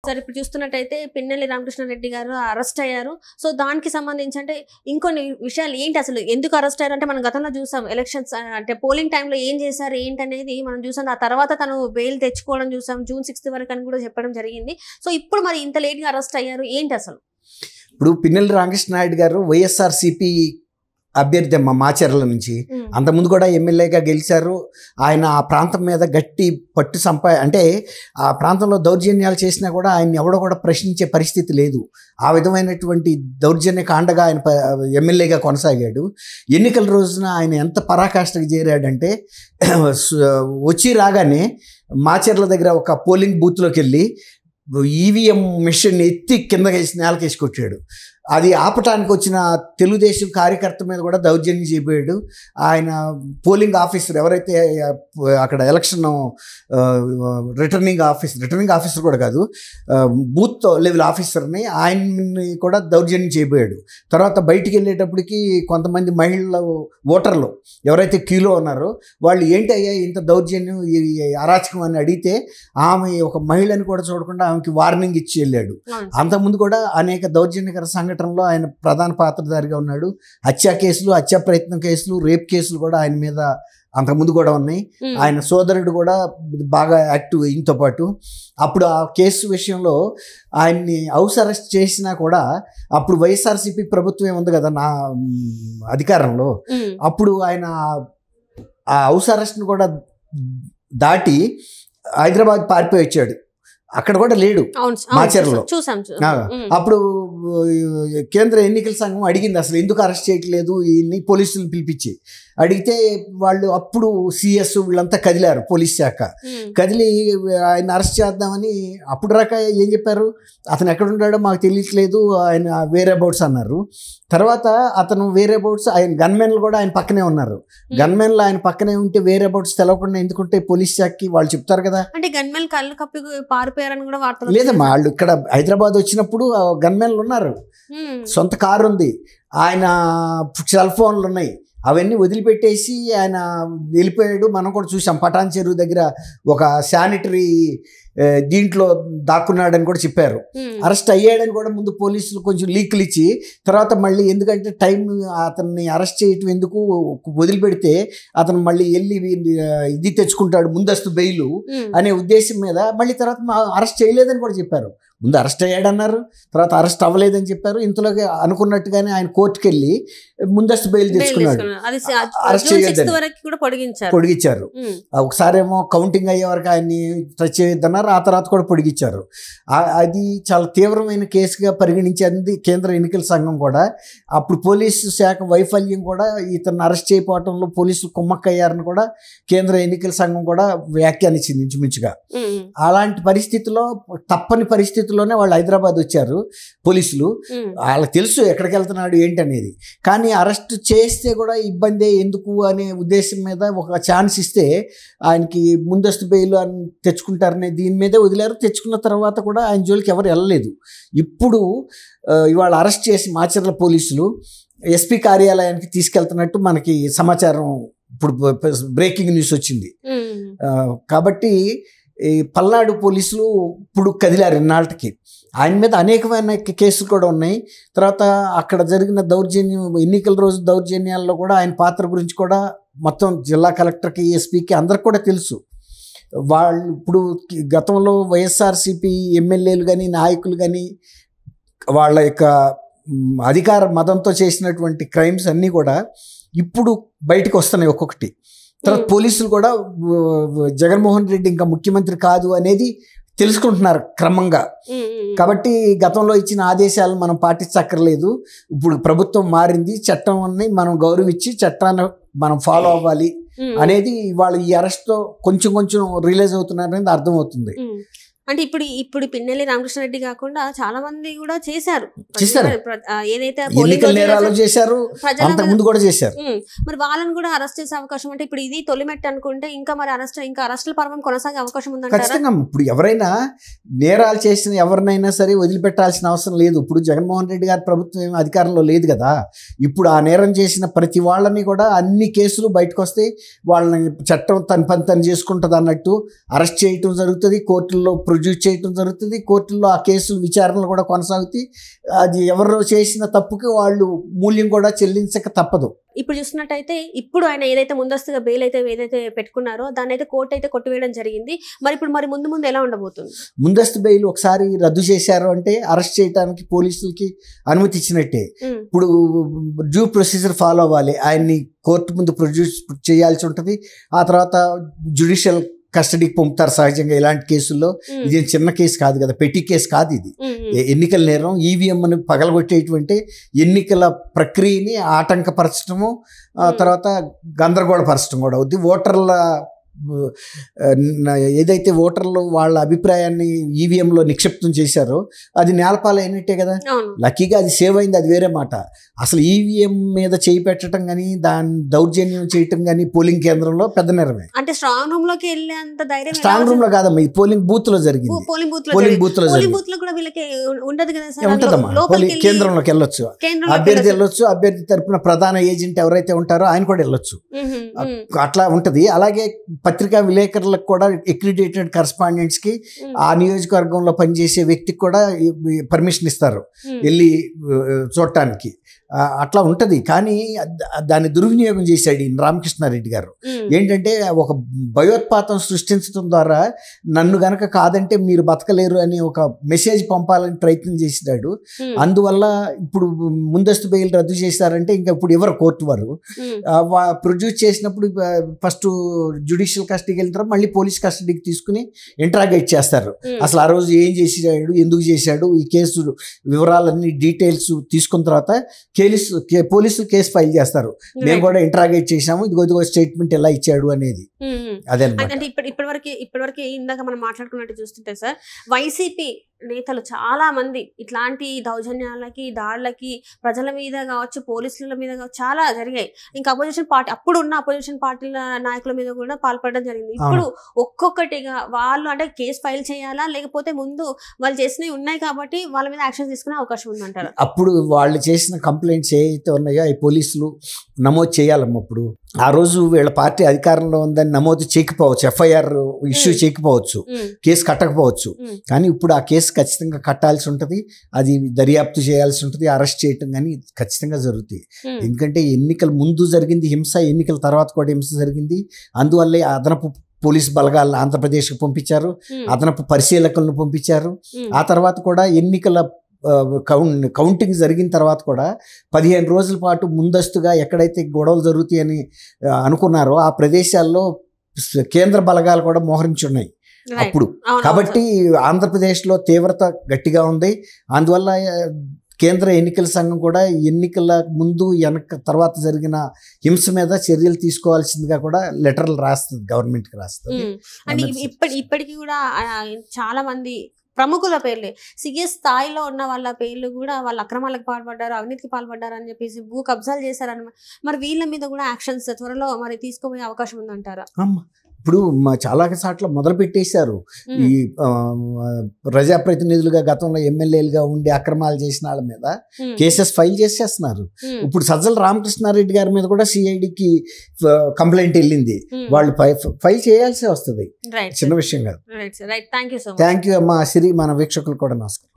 సరే ఇప్పుడు చూస్తున్నట్టయితే పిన్నెల్లి రామకృష్ణారెడ్డి గారు అరెస్ట్ అయ్యారు. సో దానికి సంబంధించి అంటే ఇంకొన్ని విషయాలు ఏంటి అసలు ఎందుకు అరెస్ట్ అయ్యారు అంటే మనం గతంలో చూసాం ఎలక్షన్స్ అంటే పోలింగ్ టైంలో ఏం చేశారు ఏంటి అనేది మనం చూసాం. ఆ తర్వాత తను బెయిల్ తెచ్చుకోవడం చూసాం జూన్ 6 వరకు అని కూడా చెప్పడం జరిగింది. సో ఇప్పుడు మరి ఇంత లేట్ గా అరెస్ట్ అయ్యారు ఏంటి అసలు? ఇప్పుడు పిన్నెల్లి రామకృష్ణారెడ్డి గారు వైఎస్ఆర్సీపీ అభ్యర్థి అమ్మ మాచర్ల నుంచి అంతకుముందు కూడా ఎమ్మెల్యేగా గెలిచారు. ఆయన ఆ ప్రాంతం మీద గట్టి పట్టు అంటే ఆ ప్రాంతంలో దౌర్జన్యాలు చేసినా కూడా ఆయన ఎవడో కూడా ప్రశ్నించే పరిస్థితి లేదు. ఆ విధమైనటువంటి దౌర్జన్య కాండగా ఆయన ఎమ్మెల్యేగా కొనసాగాడు. ఎన్నికల రోజున ఆయన ఎంత పరాకాష్ఠకు చేరాడంటే వచ్చి రాగానే మాచర్ల దగ్గర ఒక పోలింగ్ బూత్లోకి వెళ్ళి ఈవీఎం మిషన్ ఎత్తి కింద నేలకేసి కొట్టాడు. అది ఆపటానికి వచ్చిన తెలుగుదేశం కార్యకర్త మీద కూడా దౌర్జన్యం చేయబోయాడు. ఆయన పోలింగ్ ఆఫీసర్ ఎవరైతే అక్కడ ఎలక్షన్ రిటర్నింగ్ ఆఫీసర్ కూడా కాదు, బూత్ లెవెల్ ఆఫీసర్ని ఆయన్ని కూడా దౌర్జన్యం చేయబోయాడు. తర్వాత బయటికి వెళ్ళేటప్పటికి కొంతమంది మహిళల ఓటర్లు ఎవరైతే క్యూలో ఉన్నారో వాళ్ళు ఏంటి అయ్యా ఇంత దౌర్జన్యం ఈ అరాచకం అని అడిగితే ఆమె ఒక మహిళని కూడా చూడకుండా ఆమెకి వార్నింగ్ ఇచ్చి వెళ్ళాడు. అంతకుముందు కూడా అనేక దౌర్జన్యకర సంఘటనలో ఆయన ప్రధాన పాత్రధారిగా ఉన్నాడు. హత్యా కేసులు, హత్యా ప్రయత్నం కేసులు, రేప్ కేసులు కూడా ఆయన మీద అంతకుముందు కూడా ఉన్నాయి. ఆయన సోదరుడు కూడా బాగా యాక్టివ్ ఈయనతో పాటు. అప్పుడు ఆ కేసు విషయంలో ఆయన్ని హౌస్ అరెస్ట్ చేసినా కూడా అప్పుడు వైఎస్ఆర్సీపీ ప్రభుత్వం ఉంది కదా నా అధికారంలో, అప్పుడు ఆయన ఆ హౌస్ అరెస్ట్ని కూడా దాటి హైదరాబాద్ పారిపోయి వచ్చాడు. అక్కడ కూడా లేడు మాచర్లో. అప్పుడు కేంద్ర ఎన్నికల సంఘం అడిగింది అసలు ఎందుకు అరెస్ట్ చేయట్లేదు ఈయన్ని, పోలీసులను పిలిపించి అడిగితే వాళ్ళు అప్పుడు సిఎస్ వీళ్ళంతా కదిలారు, పోలీస్ శాఖ కదిలి ఆయన అరెస్ట్ చేద్దామని. అప్పుడు రాక ఏం చెప్పారు, అతను ఎక్కడ ఉన్నాడో మాకు తెలియట్లేదు, ఆయన వేరే అబౌట్స్ అన్నారు. తర్వాత అతను వేరే అబౌట్స్ ఆయన గన్మెన్లు కూడా ఆయన పక్కనే ఉన్నారు. గన్మెన్లు ఆయన పక్కనే ఉంటే వేరే అబౌట్స్ తెలవకుండా ఎందుకుంటే పోలీస్ శాఖకి వాళ్ళు చెప్తారు కదా. అంటే గన్మెన్ కళ్ళు కప్పి పారిపోయారని కూడా వార్తలు లేదమ్మా, వాళ్ళు ఇక్కడ హైదరాబాద్ వచ్చినప్పుడు గన్మెన్లు ఉన్నారు, సొంత కారు ఉంది, ఆయన సెల్ ఫోన్లు ఉన్నాయి, అవన్నీ వదిలిపెట్టేసి ఆయన వెళ్ళిపోయాడు. మనం కూడా చూసాం పటాన్ చెరువు దగ్గర ఒక శానిటరీ దీంట్లో దాక్కున్నాడని కూడా చెప్పారు. అరెస్ట్ అయ్యాడని కూడా ముందు పోలీసులు కొంచెం లీకులు ఇచ్చి తర్వాత మళ్ళీ ఎందుకంటే టైం అతన్ని అరెస్ట్ చేయటం ఎందుకు వదిలిపెడితే అతను మళ్ళీ వెళ్ళి ఇది తెచ్చుకుంటాడు ముందస్తు బెయిలు అనే ఉద్దేశం మీద మళ్ళీ తర్వాత అరెస్ట్ చేయలేదని కూడా చెప్పారు. ముందు అరెస్ట్ అయ్యాడన్నారు, తర్వాత అరెస్ట్ అవ్వలేదని చెప్పారు. ఇంతలోకి అనుకున్నట్టుగానే ఆయన కోర్టుకు వెళ్ళి ముందస్తు బెయిల్ తెచ్చుకున్నాడు. అరెస్ట్ పొడిగించారు. ఒకసారేమో కౌంటింగ్ అయ్యే వరకు ఆయన్ని టచ్ చేయొద్దన్నారు, ఆ తర్వాత కూడా పొడిగించారు. అది చాలా తీవ్రమైన కేసుగా పరిగణించింది కేంద్ర ఎన్నికల సంఘం కూడా. అప్పుడు పోలీసు శాఖ వైఫల్యం కూడా ఇతను అరెస్ట్ చేయకపోవడంలో పోలీసులు కుమ్మక్కయ్యారని కూడా కేంద్ర ఎన్నికల సంఘం కూడా వ్యాఖ్యానించింది ఇంచుమించుగా. అలాంటి పరిస్థితుల్లో తప్పని పరిస్థితుల్లోనే వాళ్ళు హైదరాబాద్ వచ్చారు పోలీసులు. వాళ్ళకి తెలుసు ఎక్కడికి వెళ్తున్నాడు ఏంటి అనేది. కానీ అరెస్ట్ చేస్తే కూడా ఇబ్బందే ఎందుకు అనే ఉద్దేశం మీద ఒక ఛాన్స్ ఇస్తే ఆయనకి ముందస్తు బెయిల్ అని తెచ్చుకుంటారనే దీని మీదే వదిలేరు. తెచ్చుకున్న తర్వాత కూడా ఆయన జోలికి ఎవరు వెళ్ళలేదు. ఇప్పుడు ఇవాళ అరెస్ట్ చేసి మాచర్ల పోలీసులు ఎస్పీ కార్యాలయానికి తీసుకెళ్తున్నట్టు మనకి సమాచారం ఇప్పుడు బ్రేకింగ్ న్యూస్ వచ్చింది. కాబట్టి ఈ పల్నాడు పోలీసులు ఇప్పుడు కదిలారు ఇన్నాళ్ళకి. ఆయన మీద అనేకమైన కేసులు కూడా ఉన్నాయి. తర్వాత అక్కడ జరిగిన దౌర్జన్యం, ఎన్నికల రోజు దౌర్జన్యాల్లో కూడా ఆయన పాత్ర గురించి కూడా మొత్తం జిల్లా కలెక్టర్కి, ఎస్పీకి అందరికి కూడా తెలుసు. వాళ్ళు ఇప్పుడు గతంలో వైఎస్ఆర్సీపీ ఎమ్మెల్యేలు కానీ నాయకులు కానీ వాళ్ళ యొక్క అధికార మదంతో చేసినటువంటి క్రైమ్స్ అన్నీ కూడా ఇప్పుడు బయటకు వస్తున్నాయి ఒక్కొక్కటి. తర్వాత పోలీసులు కూడా జగన్మోహన్ రెడ్డి ఇంకా ముఖ్యమంత్రి కాదు అనేది తెలుసుకుంటున్నారు క్రమంగా. కాబట్టి గతంలో ఇచ్చిన ఆదేశాలను మనం పాటించక్కర్లేదు, ఇప్పుడు ప్రభుత్వం మారింది, చట్టం అన్ని మనం గౌరవించి చట్టాన్ని మనం ఫాలో అవ్వాలి అనేది వాళ్ళు ఈ అరెస్ట్తో కొంచెం కొంచెం రిలీజ్ అవుతున్నారు అనేది అర్థమవుతుంది. అంటే ఇప్పుడు పిన్నెల్లి రామకృష్ణారెడ్డి కాకుండా చాలా మంది కూడా చేశారు, ఏదైతే నేరాలు చేశారు, అంతకుముందు కూడా చేశారు. మరి వాళ్ళని కూడా అరెస్ట్ చేసే అవకాశం అంటే ఇప్పుడు ఇది తొలిమెట్టు అనుకుంటే ఇంకా మరి అరెస్టుల పర్వం కొనసాగే అవకాశం ఉందంటారా? ఖచ్చితంగా. ఇప్పుడు ఎవరైనా నేరాలు చేసిన ఎవరినైనా సరే వదిలిపెట్టాల్సిన అవసరం లేదు. ఇప్పుడు జగన్మోహన్ రెడ్డి గారి ప్రభుత్వం ఏమి అధికారంలో లేదు కదా. ఇప్పుడు ఆ నేరం చేసిన ప్రతి వాళ్ళని కూడా అన్ని కేసులు బయటకు వస్తాయి, వాళ్ళని చట్టం తన పని తను చేసుకుంటుంది అన్నట్టు అరెస్ట్ చేయటం జరుగుతుంది, కోర్టుల్లో ప్రొడ్యూస్ చేయడం జరుగుతుంది. కోర్టుల్లో ఆ కేసులు విచారణలు కూడా కొనసాగుతాయి. అది ఎవరు చేసిన తప్పుకి వాళ్ళు మూల్యం కూడా చెల్లించక తప్పదు. ఇప్పుడు చూస్తున్నట్టయితే ఇప్పుడు ఆయన ఏదైతే ముందస్తుగా బెయిల్ అయితే ఏదైతే పెట్టుకున్నారో దాన్ని అయితే కోర్టు అయితే కొట్టివేయడం జరిగింది. మరి ఇప్పుడు ముందు ముందు ఎలా ఉండబోతుంది? ముందస్తు బెయిల్ ఒకసారి రద్దు చేశారు అంటే అరెస్ట్ చేయడానికి పోలీసులకి అనుమతి ఇచ్చినట్టే. ఇప్పుడు డ్యూ ప్రొసీజర్ ఫాలో అవ్వాలి. ఆయన్ని కోర్టు ముందు ప్రొడ్యూస్ చేయాల్సి ఉంటుంది. ఆ తర్వాత జ్యుడిషియల్ కస్టడీకి పంపుతారు సహజంగా ఇలాంటి కేసుల్లో. ఇది చిన్న కేసు కాదు కదా, పెట్టి కేసు కాదు ఇది. ఎన్నికల నేరం ఈవీఎం అని పగలగొట్టేటువంటి ఎన్నికల ప్రక్రియని ఆటంకపరచడము, తర్వాత గందరగోళపరచడం కూడా అవుద్ది. ఓటర్ల ఏదైతే ఓటర్లు వాళ్ళ అభిప్రాయాన్ని ఈవీఎంలో నిక్షిప్తం చేశారో అది నేలపాలైనట్టే కదా. లక్కీగా అది సేవ్ అయింది, అది వేరే మాట. అసలు ఈవీఎం మీద చేయి పెట్టడం కానీ దాన్ని దౌర్జన్యం చేయటం కానీ పోలింగ్ కేంద్రంలో పెద్ద నేరమే. అంటే స్ట్రాంగ్ రూమ్ లోకి వెళ్ళేంత ధైర్యం స్ట్రాంగ్ రూమ్ లో కాదమ్మా, ఈ పోలింగ్ బూత్ లో జరిగింది. పోలింగ్ బూత్ లో ఉండదు కదా సార్, ఉంటదమ్మా. పోలింగ్ కేంద్రంలోకి వెళ్ళొచ్చు, అభ్యర్థి వెళ్ళొచ్చు. అభ్యర్థి తరపున ప్రధాన ఏజెంట్ ఎవరైతే ఉంటారో ఆయన కూడా వెళ్ళొచ్చు. అట్లా ఉంటది. అలాగే పత్రికా విలేకరులకు కూడా అక్రిడిటెడ్ కరస్పాండెంట్స్ కి ఆ నియోజకవర్గంలో పనిచేసే వ్యక్తికి కూడా పర్మిషన్ ఇస్తారు వెళ్ళి చూడటానికి. అట్లా ఉంటది. కానీ దాన్ని దుర్వినియోగం చేశాడు ఈ రామకృష్ణారెడ్డి గారు. ఏంటంటే ఒక భయోత్పాతం సృష్టించడం ద్వారా నన్ను గనక కాదంటే మీరు బతకలేరు అని ఒక మెసేజ్ పంపాలని ప్రయత్నం చేసినాడు. అందువల్ల ఇప్పుడు ముందస్తు బెయిల్ రద్దు చేశారంటే ఇంకా ఇప్పుడు ఎవరు కోర్టు వారు ప్రొడ్యూస్ చేసినప్పుడు ఫస్ట్ జ్యుడిషియల్ కస్టడీకి వెళ్తారు, మళ్ళీ పోలీస్ కస్టడీకి తీసుకుని ఇంట్రాగేట్ చేస్తారు. అసలు ఆ రోజు ఏం చేసాడు, ఎందుకు చేశాడు, ఈ కేసు వివరాలన్నీ డీటెయిల్స్ తీసుకున్న తర్వాత పోలీసులు కేసు ఫైల్ చేస్తారు. మేము కూడా ఇంట్రాగేట్ చేసాము, ఇదిగో స్టేట్మెంట్ ఎలా ఇచ్చాడు అనేది. అదే అంటే ఇప్పటివరకు ఇందాక మనం మాట్లాడుకున్నట్టు చూస్తుంటే సార్, వైసీపీ నేతలు చాలా మంది ఇట్లాంటి దౌర్జన్యాలకి, దాడులకి ప్రజల మీద కావచ్చు, పోలీసుల మీద కావచ్చు చాలా జరిగాయి. ఇంకా అప్పుడు ఉన్న అపోజిషన్ పార్టీల నాయకుల మీద కూడా పాల్పడడం జరిగింది. ఇప్పుడు ఒక్కొక్కటిగా వాళ్ళు అంటే కేసు ఫైల్ చేయాలా, లేకపోతే ముందు వాళ్ళు చేసినవి ఉన్నాయి కాబట్టి వాళ్ళ మీద యాక్షన్ తీసుకునే అవకాశం ఉందంటారు? అప్పుడు వాళ్ళు చేసిన కంప్లైంట్స్ ఏవైతే ఉన్నాయో అవి పోలీసులు నమోదు చేయాలమ్మా. ఇప్పుడు ఆ రోజు వీళ్ళ పార్టీ అధికారంలో ఉందని నమోదు చేయకపోవచ్చు, ఎఫ్ఐఆర్ ఇష్యూ చేయకపోవచ్చు, కేసు కట్టకపోవచ్చు. కానీ ఇప్పుడు ఆ కేసు ఖచ్చితంగా కట్టాల్సి ఉంటుంది. అది దర్యాప్తు చేయాల్సి ఉంటుంది. అరెస్ట్ చేయటం కానీ ఖచ్చితంగా జరుగుతాయి. ఎందుకంటే ఎన్నికల ముందు జరిగింది హింస, ఎన్నికల తర్వాత కూడా హింస జరిగింది. అందువల్లే అదనపు పోలీస్ బలగాలను ఆంధ్రప్రదేశ్కి పంపించారు, అదనపు పరిశీలకులను పంపించారు. ఆ తర్వాత కూడా ఎన్నికల కౌంటింగ్ జరిగిన తర్వాత కూడా 15 రోజుల పాటు ముందస్తుగా ఎక్కడైతే గొడవలు జరుగుతాయని అనుకున్నారో ఆ ప్రదేశాల్లో కేంద్ర బలగాలు కూడా మోహరించున్నాయి అప్పుడు. కాబట్టి ఆంధ్రప్రదేశ్లో తీవ్రత గట్టిగా ఉంది. అందువల్ల కేంద్ర ఎన్నికల సంఘం కూడా ఎన్నికల ముందు తర్వాత జరిగిన హింస మీద చర్యలు తీసుకోవాల్సిందిగా కూడా లెటర్లు రాస్తుంది, గవర్నమెంట్కి రాస్తుంది. ఇప్పటికీ కూడా చాలా మంది ప్రముఖుల పేర్లే, సిఎస్ స్థాయిలో ఉన్న వాళ్ళ పేర్లు కూడా వాళ్ళ అక్రమాలకు పాల్పడ్డారు, అవినీతికి పాల్పడ్డారు అని చెప్పేసి భూ కబ్జాలు చేశారన్నమాట. మరి వీళ్ళ మీద కూడా యాక్షన్స్ త్వరలో మరి తీసుకోబోయే అవకాశం ఉందంటారా? ఇప్పుడు చాలా సార్లు మొదలు పెట్టేశారు. ఈ ప్రజాప్రతినిధులుగా గతంలో ఎమ్మెల్యేలుగా ఉండి అక్రమాలు చేసిన వాళ్ళ మీద కేసెస్ ఫైల్ చేసేస్తున్నారు. ఇప్పుడు సజ్జల రామకృష్ణారెడ్డి గారి మీద కూడా సిఐడికి కంప్లైంట్ వెళ్ళింది. వాళ్ళు ఫైల్ చేయాల్సి వస్తుంది, చిన్న విషయం కాదు. థ్యాంక్ యూ అమ్మా సిరి. మన వీక్షకులు కూడా నమస్కారం.